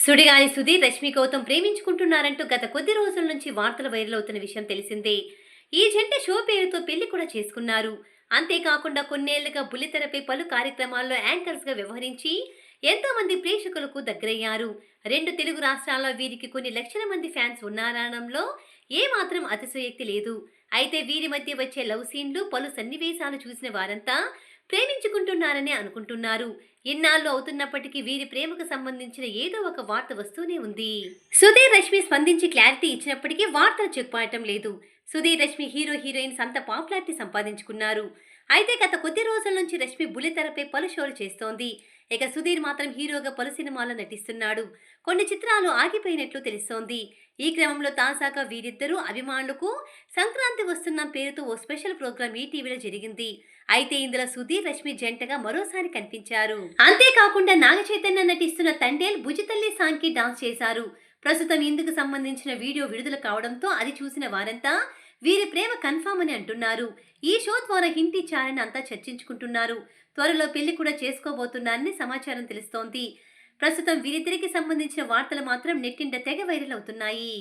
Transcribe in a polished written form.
సుడిగాలి సుధీర్, రష్మి గౌతమ్ ప్రేమించుకుంటున్నారంటూ గత కొద్ది రోజుల నుంచి వార్తలు వైరల్ అవుతున్న విషయం తెలిసిందే. ఈ జంట షో పేరుతో పెళ్లి కూడా చేసుకున్నారు. అంతేకాకుండా కొన్నేళ్లుగా బుల్లితెరపై పలు కార్యక్రమాల్లో యాంకర్స్ గా వ్యవహరించి ఎంతో మంది ప్రేక్షకులకు దగ్గరయ్యారు. రెండు తెలుగు రాష్ట్రాల్లో వీరికి కొన్ని లక్షల మంది ఫ్యాన్స్ ఉన్నారనడంలో ఏమాత్రం అతిశయోక్తి లేదు. అయితే వీరి మధ్య వచ్చే లవ్ సీన్లు, పలు సన్నివేశాలు చూసిన వారంతా ప్రేమించుకుంటున్నారనే అనుకుంటున్నారు. ఇన్నాళ్ళు అవుతున్నప్పటికీ వీరి ప్రేమకు సంబంధించిన ఏదో ఒక వార్త వస్తూనే ఉంది. సుధీర్, రష్మి స్పందించి క్లారిటీ ఇచ్చినప్పటికీ వార్తలు చెప్పుకోవటం లేదు. సుధీర్, రష్మి హీరో హీరోయిన్స్ అంత పాపులారిటీ సంపాదించుకున్నారు. అయితే గత కొద్ది రోజుల నుంచి రష్మి బుల్లితెరపై పలు షోలు చేస్తోంది. ఇక సుధీర్ మాత్రం హీరోగా పలు సినిమాల్లో నటిస్తున్నాడు. కొన్ని చిత్రాలు ఆగిపోయినట్లు తెలుస్తోంది. ఈ క్రమంలో తాజాగా వీరిద్దరూ అభిమానులకు సంక్రాంతి వస్తున్న పేరుతో ఓ స్పెషల్ ప్రోగ్రాం ఈటీవీలో జరిగింది. అయితే ఇందులో సుధీర్, రష్మి జంటగా మరోసారి కనిపించారు. అంతేకాకుండా నాగ చైతన్య నటిస్తున్న తండేల్ భుజతల్లి సాంగ్ కి డాన్స్ చేశారు. ప్రస్తుతం ఇందుకు సంబంధించిన వీడియో విడుదల కావడంతో అది చూసిన వారంతా వీరి ప్రేమ కన్ఫామ్ అని అంటున్నారు. ఈ షో ద్వారా హింట్ ఇచ్చారని అంతా చర్చించుకుంటున్నారు. త్వరలో పెళ్లి కూడా చేసుకోబోతున్నారని సమాచారం తెలుస్తోంది. ప్రస్తుతం వీరిద్దరికి సంబంధించిన వార్తలు మాత్రం నెట్టింట తెగ వైరల్ అవుతున్నాయి.